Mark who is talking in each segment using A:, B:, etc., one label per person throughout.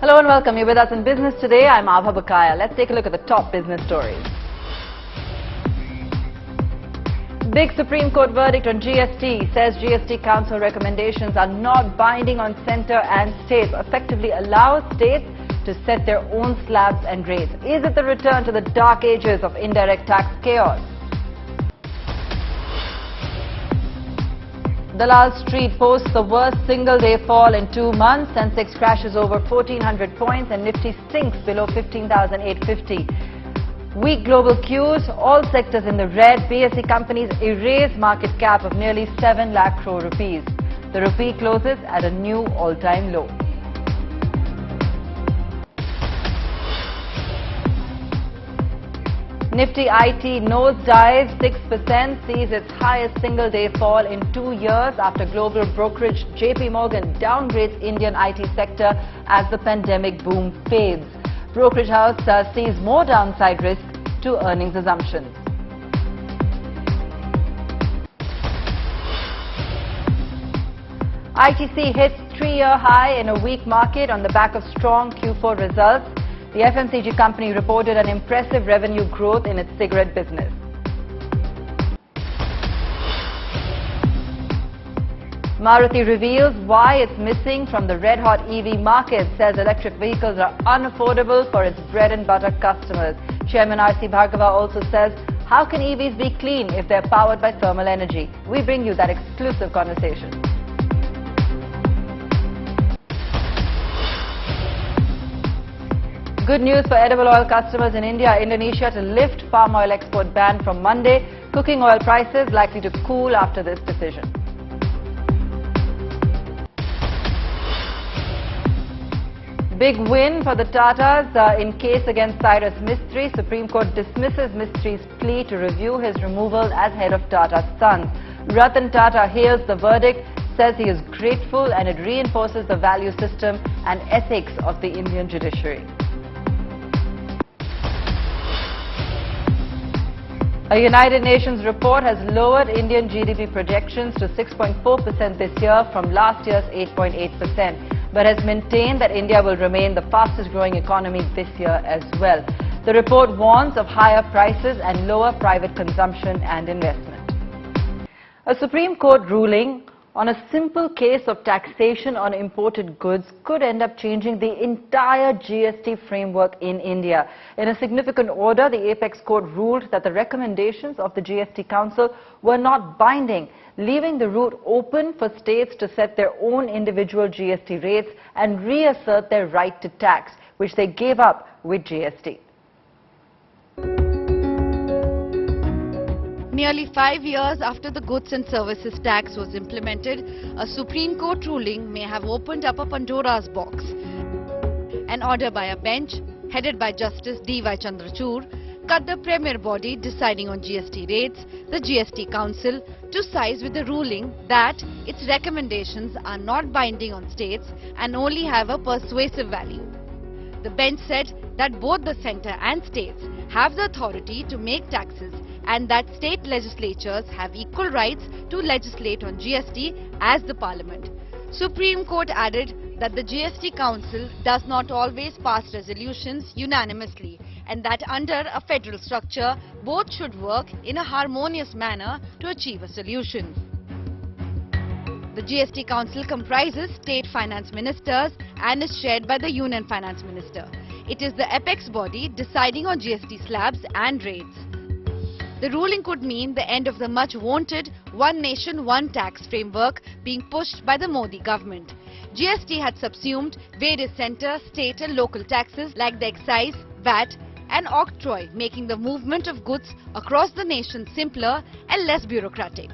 A: Hello and welcome. You're with us in Business Today. I'm Abha Bakaya. Let's take a look at the top business stories. Big Supreme Court verdict on GST says GST Council recommendations are not binding on centre and states, effectively allows states to set their own slabs and rates. Is it the return to the dark ages of indirect tax chaos? Dalal Street posts the worst single-day fall in 2 months. Sensex crashes over 1,400 points and Nifty sinks below 15,850. Weak global cues, all sectors in the red. BSE companies erase market cap of nearly 7 lakh crore rupees. The rupee closes at a new all-time low. Nifty IT nosedives 6%, sees its highest single-day fall in 2 years after global brokerage JP Morgan downgrades Indian IT sector as the pandemic boom fades. Brokerage house sees more downside risk to earnings assumptions. ITC hits 3-year high in a weak market on the back of strong Q4 results. The FMCG company reported an impressive revenue growth in its cigarette business. Maruti reveals why it's missing from the red-hot EV market, says electric vehicles are unaffordable for its bread-and-butter customers. Chairman R.C. Bhargava also says, how can EVs be clean if they're powered by thermal energy? We bring you that exclusive conversation. Good news for edible oil customers in India. Indonesia to lift palm oil export ban from Monday. Cooking oil prices likely to cool after this decision. Big win for the Tatas in case against Cyrus Mistry. Supreme Court dismisses Mistry's plea to review his removal as head of Tata Sons. Ratan Tata hails the verdict, says he is grateful and it reinforces the value system and ethics of the Indian judiciary. A United Nations report has lowered Indian GDP projections to 6.4% this year from last year's 8.8%, but has maintained that India will remain the fastest growing economy this year as well. The report warns of higher prices and lower private consumption and investment. A Supreme Court ruling on a simple case of taxation on imported goods could end up changing the entire GST framework in India. In a significant order, the Apex Court ruled that the recommendations of the GST Council were not binding, leaving the route open for states to set their own individual GST rates and reassert their right to tax, which they gave up with GST.
B: Nearly 5 years after the goods and services tax was implemented, a Supreme Court ruling may have opened up a Pandora's box. An order by a bench, headed by Justice D.Y. Chandrachud, cut the premier body deciding on GST rates, the GST Council, to side with the ruling that its recommendations are not binding on states and only have a persuasive value. The bench said that both the centre and states have the authority to make taxes and that state legislatures have equal rights to legislate on GST as the Parliament. Supreme Court added that the GST Council does not always pass resolutions unanimously and that under a federal structure, both should work in a harmonious manner to achieve a solution. The GST Council comprises state finance ministers and is chaired by the Union Finance Minister. It is the apex body deciding on GST slabs and rates. The ruling could mean the end of the much-wanted One Nation, One Tax framework being pushed by the Modi government. GST had subsumed various centre, state and local taxes like the excise, VAT and octroi, making the movement of goods across the nation simpler and less bureaucratic.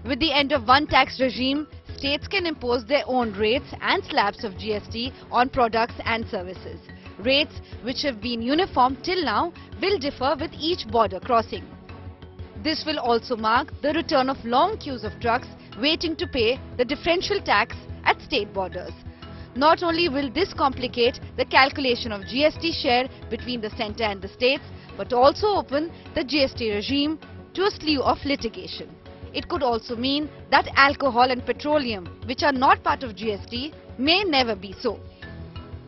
B: With the end of one tax regime, states can impose their own rates and slabs of GST on products and services. Rates, which have been uniform till now, will differ with each border crossing. This will also mark the return of long queues of trucks waiting to pay the differential tax at state borders. Not only will this complicate the calculation of GST share between the centre and the states, but also open the GST regime to a slew of litigation. It could also mean that alcohol and petroleum, which are not part of GST, may never be so.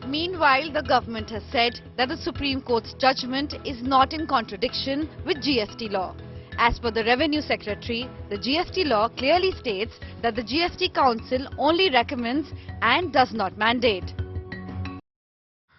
B: Meanwhile, the government has said that the Supreme Court's judgment is not in contradiction with GST law. As per the Revenue Secretary, the GST law clearly states that the GST Council only recommends and does not mandate.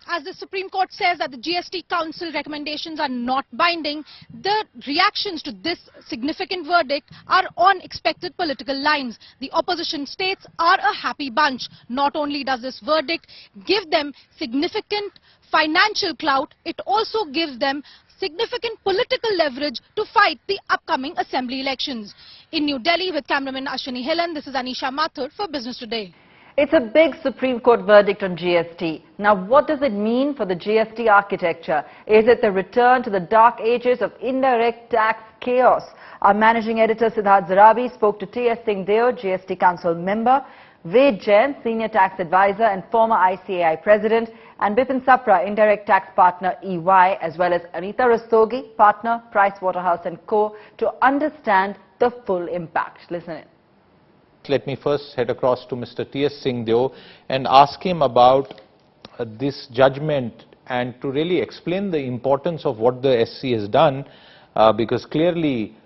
C: As the Supreme Court says that the GST Council recommendations are not binding, the reactions to this significant verdict are on expected political lines. The opposition states are a happy bunch. Not only does this verdict give them significant financial clout, it also gives them significant political leverage to fight the upcoming assembly elections. In New Delhi with cameraman Ashwini Hillan, this is Anisha Mathur for Business Today.
A: It's a big Supreme Court verdict on GST. Now, what does it mean for the GST architecture? Is it the return to the dark ages of indirect tax chaos? Our managing editor Siddharth Zarabi spoke to T.S. Singh Deo, GST Council member, Ved Jain, senior tax advisor and former ICAI president, and Bipin Sapra, indirect tax partner EY, as well as Anita Rastogi, partner Pricewaterhouse & Co., to understand the full impact. Listen in.
D: Let me first head across to Mr. T.S. Singh Deo and ask him about this judgment and to really explain the importance of what the SC has done, because clearly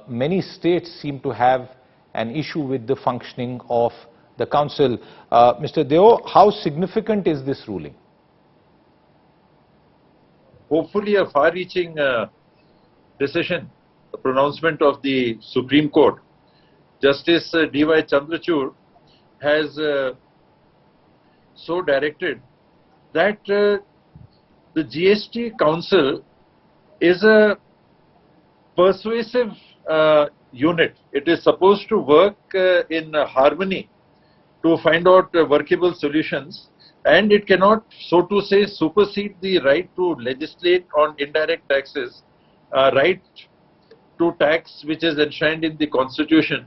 D: many states seem to have an issue with the functioning of the council. Mr. Deo, how significant is this ruling?
E: Hopefully a far-reaching decision, the pronouncement of the Supreme Court. Justice D.Y. Chandrachud has so directed that the GST Council is a persuasive unit. It is supposed to work in harmony to find out workable solutions, and it cannot, so to say, supersede the right to legislate on indirect taxes, right to tax which is enshrined in the Constitution,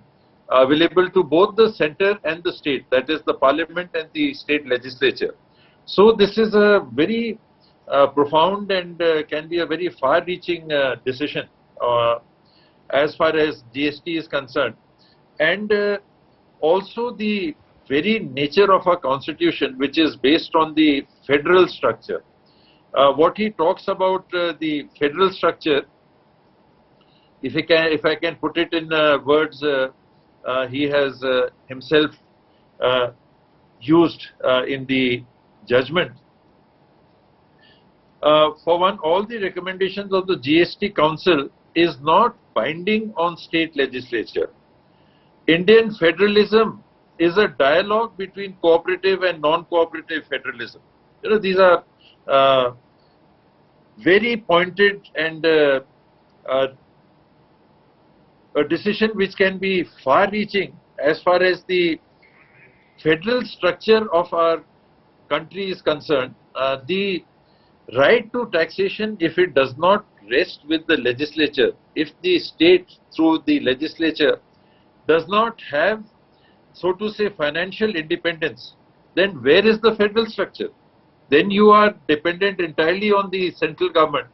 E: available to both the center and the state, that is the parliament and the state legislature. So this is a very profound and can be a very far-reaching decision as far as GST is concerned. And also the very nature of our constitution, which is based on the federal structure. What he talks about the federal structure, if I can put it in words he has himself used in the judgment. For one, all the recommendations of the GST Council is not binding on state legislature. Indian federalism is a dialogue between cooperative and non-cooperative federalism. You know, these are very pointed and a decision which can be far-reaching as far as the federal structure of our country is concerned. The right to taxation, if it does not rest with the legislature, if the state through the legislature does not have, so to say, financial independence, then where is the federal structure? Then you are dependent entirely on the central government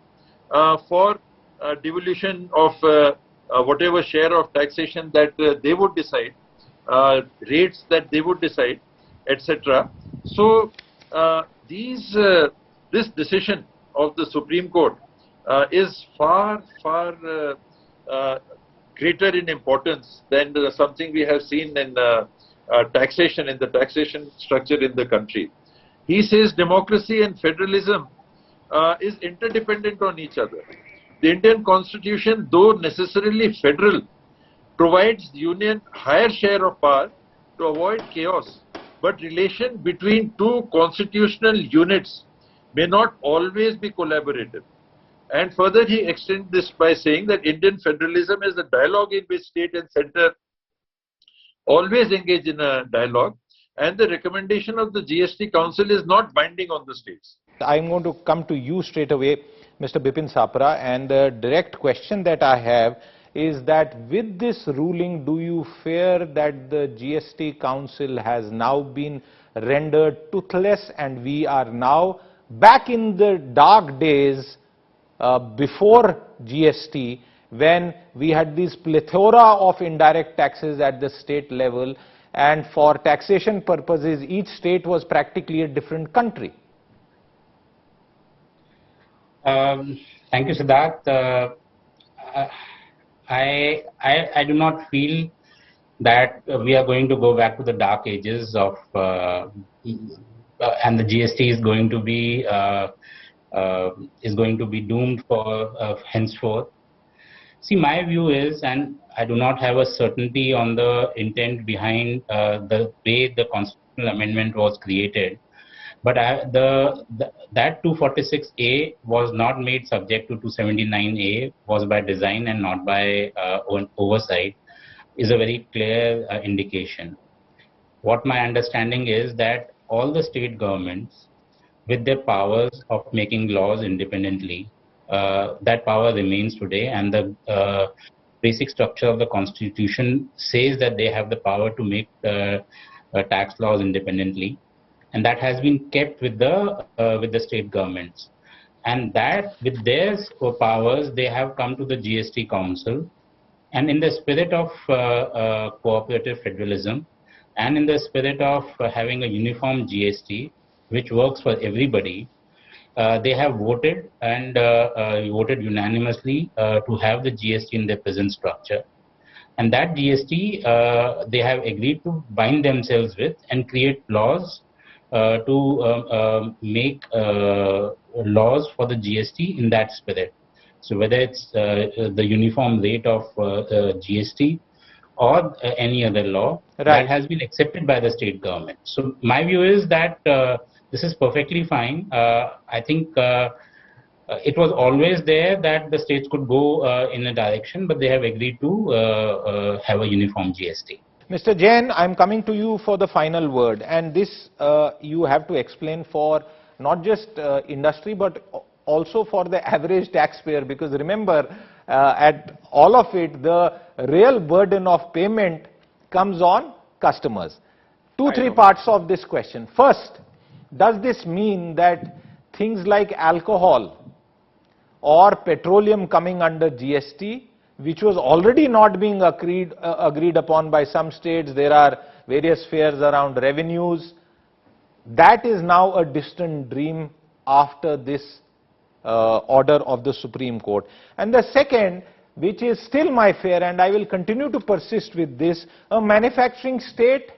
E: for devolution of whatever share of taxation that they would decide, rates that they would decide, etc. So this decision of the Supreme Court is far greater in importance than something we have seen in taxation, in the taxation structure in the country. He says democracy and federalism is interdependent on each other. The Indian Constitution, though necessarily federal, provides the Union higher share of power to avoid chaos, but relation between two constitutional units may not always be collaborative. And further, he extends this by saying that Indian federalism is a dialogue in which state and center always engage in a dialogue, and the recommendation of the GST Council is not binding on the states.
D: I'm going to come to you straight away, Mr. Bipin Sapra, and the direct question that I have is that with this ruling, do you fear that the GST Council has now been rendered toothless and we are now back in the dark days before GST, when we had this plethora of indirect taxes at the state level, and for taxation purposes each state was practically a different country?
F: Thank you, Siddharth. I do not feel that we are going to go back to the dark ages of and the GST is going to be doomed for henceforth. See, my view is, and I do not have a certainty on the intent behind the way the constitutional amendment was created, but that 246A was not made subject to 279A, was by design and not by oversight, is a very clear indication. What my understanding is that all the state governments, with their powers of making laws independently, that power remains today, and the basic structure of the constitution says that they have the power to make tax laws independently, and that has been kept with the state governments. And that with their powers, they have come to the GST Council, and in the spirit of cooperative federalism, and in the spirit of having a uniform GST, which works for everybody, they have voted and voted unanimously to have the GST in their present structure. And that GST, they have agreed to bind themselves with and create laws to make laws for the GST in that spirit. So whether it's the uniform rate of GST or any other law, right, that has been accepted by the state government. So my view is that this is perfectly fine. I think it was always there that the states could go in a direction, but they have agreed to have a uniform GST.
D: Mr. Jain, I'm coming to you for the final word, and this you have to explain for not just industry but also for the average taxpayer, because remember, at all of it, the real burden of payment comes on customers. Three parts of this question. First, does this mean that things like alcohol or petroleum coming under GST, which was already not being agreed upon by some states, there are various fears around revenues, that is now a distant dream after this order of the Supreme Court? And the second, which is still my fear, and I will continue to persist with this, a manufacturing state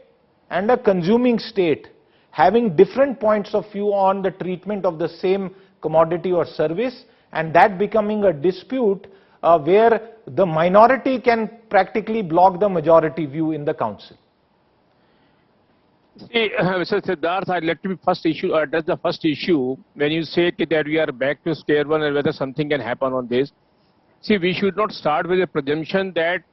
D: and a consuming state having different points of view on the treatment of the same commodity or service, and that becoming a dispute where the minority can practically block the majority view in the council.
G: See, Mr. Siddharth, I'd like to address the first issue when you say that we are back to square one and whether something can happen on this. See, we should not start with a presumption that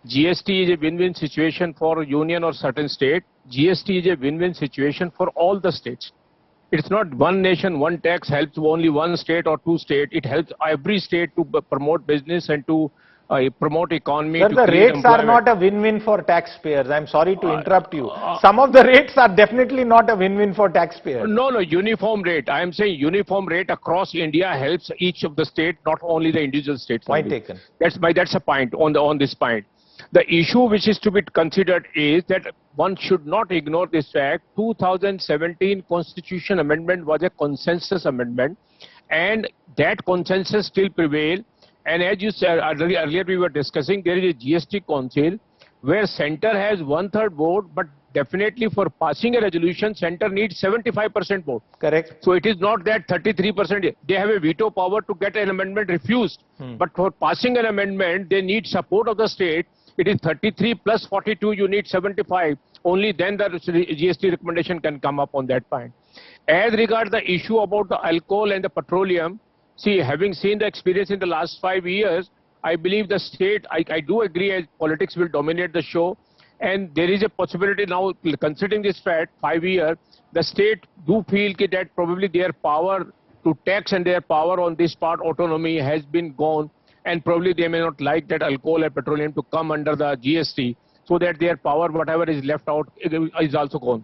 G: GST is a win-win situation for a union or certain state. GST is a win-win situation for all the states. It's not one nation, one tax helps only one state or two states. It helps every state to promote business and to promote economy.
D: Sir, the rates are not a win-win for taxpayers. I'm sorry to interrupt you. Some of the rates are definitely not a win-win for taxpayers.
G: No, uniform rate. I am saying uniform rate across India helps each of the states, not only the individual states.
D: Point taken.
G: That's a point on this point. The issue which is to be considered is that one should not ignore this fact. 2017 Constitution Amendment was a consensus amendment, and that consensus still prevails. And as you said earlier, we were discussing, there is a GST Council where Centre has 1/3 vote, but definitely for passing a resolution, Centre needs 75% vote.
D: Correct.
G: So it is not that 33%. They have a veto power to get an amendment refused. But for passing an amendment, they need support of the state. It is 33 plus 42, you need 75. Only then the GST recommendation can come up on that point. As regards the issue about the alcohol and the petroleum, see, having seen the experience in the last 5 years, I believe the state, I do agree, as politics will dominate the show, and there is a possibility now, considering this fact, 5 years, the state do feel that probably their power to tax and their power on this part, autonomy, has been gone, and probably they may not like that alcohol and petroleum to come under the GST, so that their power, whatever is left out, is also gone.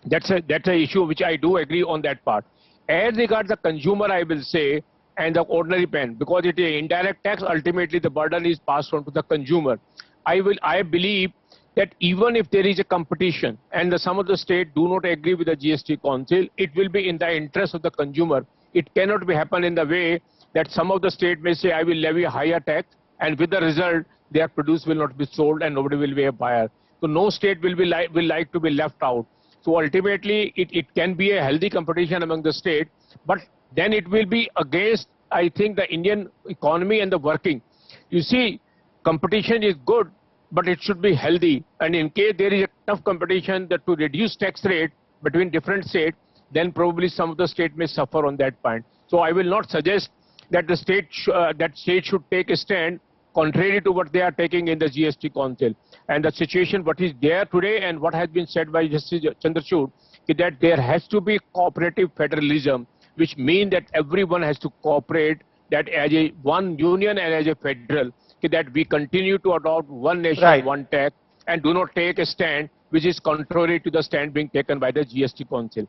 G: That's an issue which I do agree on that part. As regards the consumer, I will say, and the ordinary pen, because it is an indirect tax, ultimately the burden is passed on to the consumer. I believe that even if there is a competition and some of the states do not agree with the GST Council, it will be in the interest of the consumer. It cannot be happen in the way that some of the state may say, I will levy a higher tax, and with the result, their produce will not be sold and nobody will be a buyer. So no state will like to be left out. So ultimately, it can be a healthy competition among the state, but then it will be against, I think, the Indian economy and the working. You see, competition is good, but it should be healthy. And in case there is a tough competition that to reduce tax rate between different states, then probably some of the state may suffer on that point. So I will not suggest that the state should take a stand contrary to what they are taking in the GST Council. And the situation what is there today and what has been said by Justice Chandrachud is that there has to be cooperative federalism, which means that everyone has to cooperate, that as a one union and as a federal, that we continue to adopt one nation, one tax, and do not take a stand which is contrary to the stand being taken by the GST Council.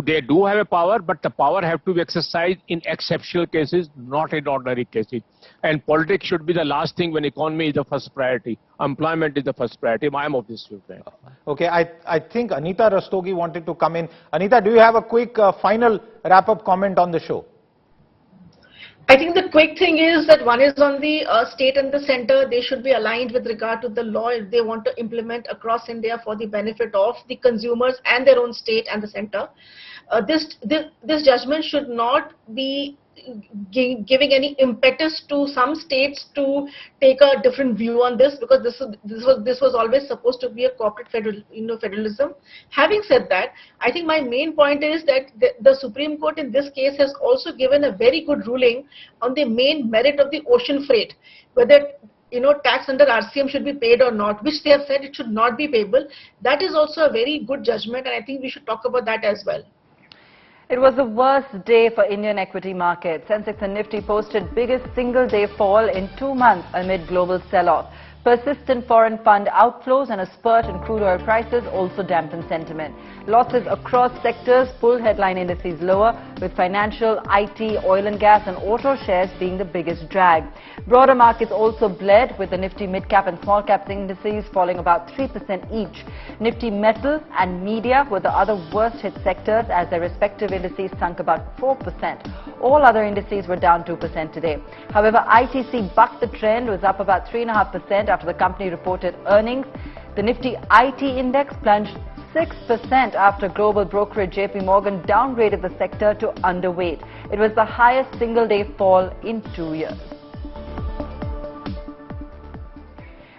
G: They do have a power, but the power have to be exercised in exceptional cases, not in ordinary cases. And politics should be the last thing when economy is the first priority. Employment is the first priority. I am of this view.
D: Okay, I think Anita Rastogi wanted to come in. Anita, do you have a quick final wrap-up comment on the show?
H: I think the quick thing is that one is on the state and the center. They should be aligned with regard to the law if they want to implement across India for the benefit of the consumers and their own state and the center. This judgment should not be giving any impetus to some states to take a different view on this, because this was always supposed to be a corporate federalism. Having said that, I think my main point is that the Supreme Court in this case has also given a very good ruling on the main merit of the ocean freight, whether tax under RCM should be paid or not, which they have said it should not be payable. That is also a very good judgment, and I think we should talk about that as well.
A: It was the worst day for Indian equity markets. Sensex and Nifty posted biggest single-day fall in 2 months amid global sell-off. Persistent foreign fund outflows and a spurt in crude oil prices also dampened sentiment. Losses across sectors pulled headline indices lower, with financial, IT, oil and gas and auto shares being the biggest drag. Broader markets also bled, with the Nifty mid-cap and small-cap indices falling about 3% each. Nifty metal and media were the other worst-hit sectors, as their respective indices sunk about 4%. All other indices were down 2% today. However, ITC bucked the trend, was up about 3.5% after the company reported earnings. The Nifty IT index plunged 6% after global brokerage JP Morgan downgraded the sector to underweight. It was the highest single-day fall in 2 years.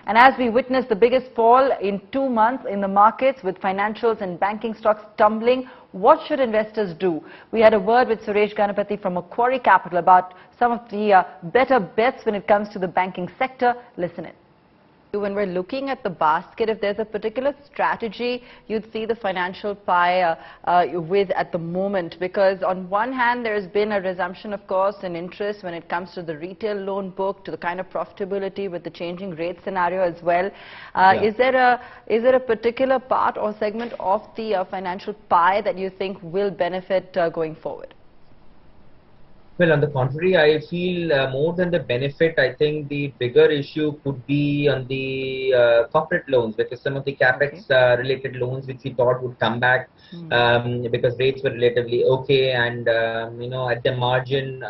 A: And as we witnessed the biggest fall in 2 months in the markets, with financials and banking stocks tumbling, what should investors do? We had a word with Suresh Ganapathy from Macquarie Capital about some of the better bets when it comes to the banking sector. Listen in. When we're looking at the basket, if there's a particular strategy you'd see the financial pie with at the moment, because on one hand there's been a resumption, of course, in interest when it comes to the retail loan book, to the kind of profitability with the changing rate scenario as well. Is there a particular part or segment of the financial pie that you think will benefit going forward?
I: Well, on the contrary, I feel more than the benefit, I think the bigger issue could be on the corporate loans, because some of the capex related loans which we thought would come back because rates were relatively okay, and at the margin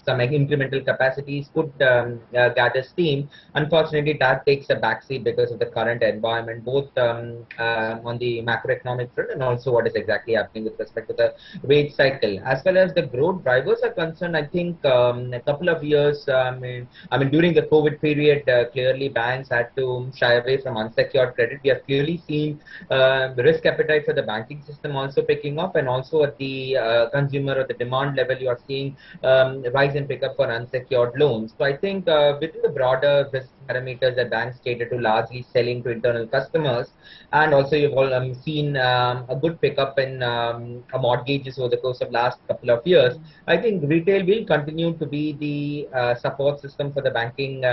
I: some incremental capacities could gather steam. Unfortunately, that takes a backseat because of the current environment, both on the macroeconomic front and also what is exactly happening with respect to the rate cycle. As well as the growth drivers are concerned, I think a couple of years, I mean during the COVID period, clearly banks had to shy away from unsecured credit. We have clearly seen the risk appetite for the banking system also picking up, and also at the consumer or the demand level, you are seeing rise and pick up for unsecured loans. So I think within the broader risk parameters that banks cater to, largely selling to internal customers, and also you've all seen a good pickup in mortgages over the course of last couple of years. I think retail will continue to be the support system for the banking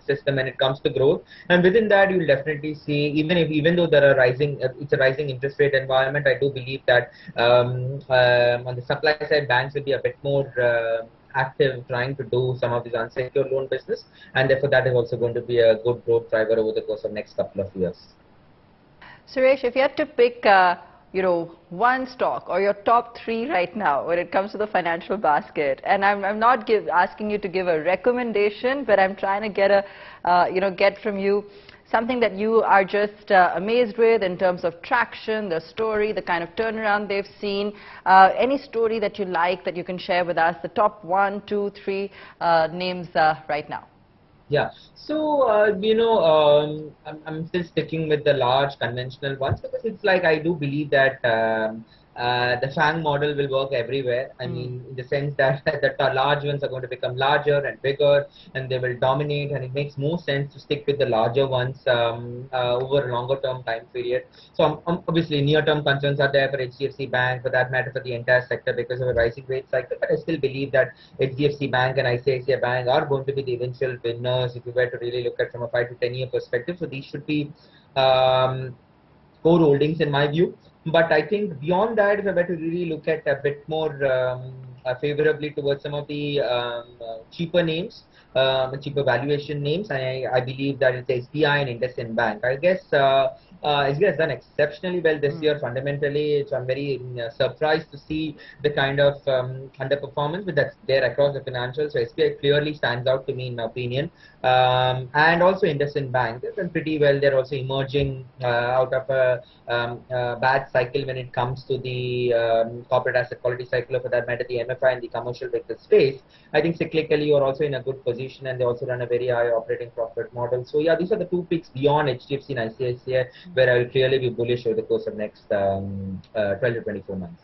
I: system when it comes to growth, and within that you will definitely see, even though there are it's a rising interest rate environment, I do believe that on the supply side banks will be a bit more active trying to do some of this unsecured loan business, and therefore that is also going to be a good growth driver over the course of next couple of years.
A: Suresh, if you had to pick one stock or your top 3 right now when it comes to the financial basket, and I'm not asking you to give a recommendation, but I'm trying to get get from you something that you are just amazed with in terms of traction, the story, the kind of turnaround they've seen, any story that you like that you can share with us, the top 1, 2, 3 names right now.
I: Yeah, so I'm still sticking with the large conventional ones, because it's like I do believe that the FANG model will work everywhere. I mean, in the sense that the large ones are going to become larger and bigger, and they will dominate, and it makes more sense to stick with the larger ones over a longer term time period. So obviously near term concerns are there for HDFC Bank, for that matter for the entire sector, because of a rising rate cycle, but I still believe that HDFC Bank and ICICI Bank are going to be the eventual winners if you were to really look at from a 5 to 10 year perspective. So these should be core holdings in my view. But I think beyond that, if I were to really look at a bit more favorably towards some of the cheaper names, cheaper valuation names, I believe that it's SBI and IndusInd Bank. I guess SBI has done exceptionally well this year fundamentally, so I'm very surprised to see the kind of underperformance that's there across the financials. So SBI clearly stands out to me in my opinion, and also IndusInd Bank. They've done pretty well. They're also emerging out of a bad cycle when it comes to the corporate asset quality cycle, or for that matter the MFI and the commercial vehicle space. I think cyclically you're also in a good position, and they also run a very high operating profit model. So yeah, these are the 2 picks beyond HDFC and ICICI where I will clearly be bullish over the course of next 12 to 24 months.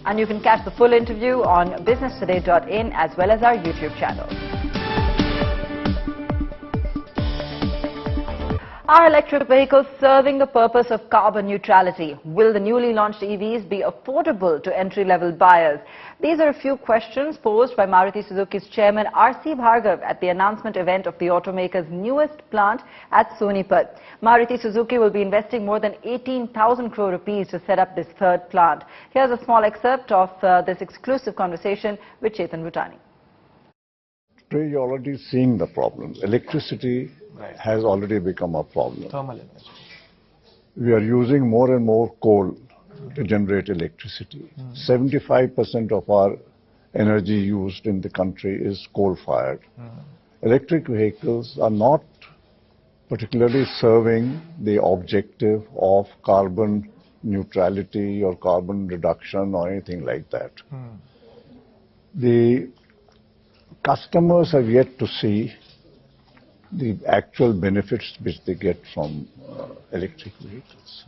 A: And you can catch the full interview on businesstoday.in as well as our YouTube channel. Are electric vehicles serving the purpose of carbon neutrality? Will the newly launched EVs be affordable to entry-level buyers? These are a few questions posed by Maruti Suzuki's chairman R.C. Bhargav at the announcement event of the automaker's newest plant at Sonipat. Maruti Suzuki will be investing more than 18,000 crore rupees to set up this third plant. Here's a small excerpt of this exclusive conversation with Chetan Bhutani.
J: Today you're already seeing the problems. Electricity has already become a problem.
D: Thermal energy.
J: We are using more and more coal to generate electricity. 75% of our energy used in the country is coal-fired. Electric vehicles are not particularly serving the objective of carbon neutrality or carbon reduction or anything like that. The customers have yet to see the actual benefits which they get from electric vehicles.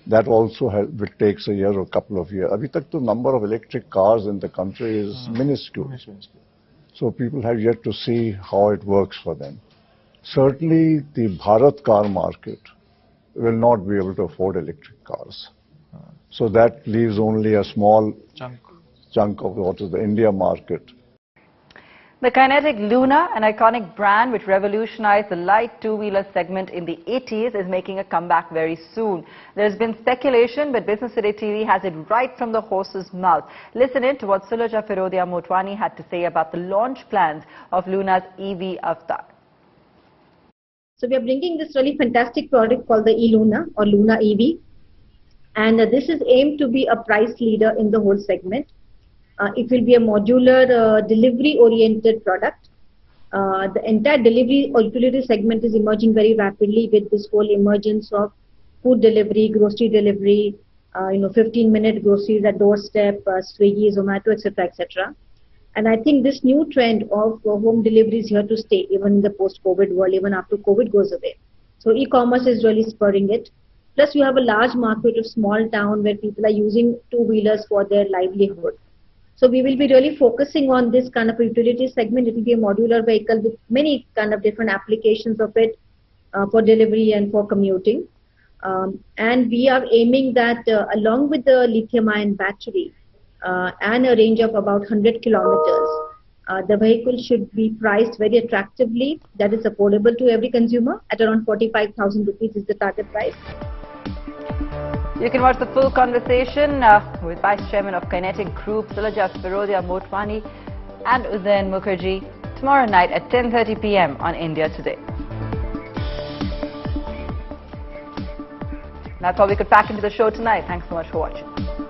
J: That also will take a year or a couple of years. Abhi tak the number of electric cars in the country is minuscule. So people have yet to see how it works for them. Certainly the Bharat car market will not be able to afford electric cars. So that leaves only a small chunk of what is the India market.
A: The Kinetic Luna, an iconic brand which revolutionized the light two-wheeler segment in the 80s, is making a comeback very soon. There's been speculation, but Business Today TV has it right from the horse's mouth. Listen in to what Suloja Firodia Motwani had to say about the launch plans of Luna's EV avatar.
K: So we are bringing this really fantastic product called the e-Luna or Luna EV. And this is aimed to be a price leader in the whole segment. It will be a modular delivery-oriented product. The entire delivery or utility segment is emerging very rapidly with this whole emergence of food delivery, grocery delivery, 15-minute groceries at doorstep, Swiggy, Zomato, etc., etc. And I think this new trend of home delivery is here to stay, even in the post-COVID world, even after COVID goes away. So e-commerce is really spurring it. Plus, you have a large market of small town where people are using two-wheelers for their livelihood. So we will be really focusing on this kind of utility segment. It will be a modular vehicle with many kind of different applications of it for delivery and for commuting. And we are aiming that along with the lithium-ion battery and a range of about 100 kilometers, the vehicle should be priced very attractively. That is affordable to every consumer at around 45,000 rupees is the target price.
A: You can watch the full conversation with Vice Chairman of Kinetic Group, Silaja Firodia Motwani and Udayan Mukherjee tomorrow night at 10:30 p.m. on India Today. That's all we could pack into the show tonight. Thanks so much for watching.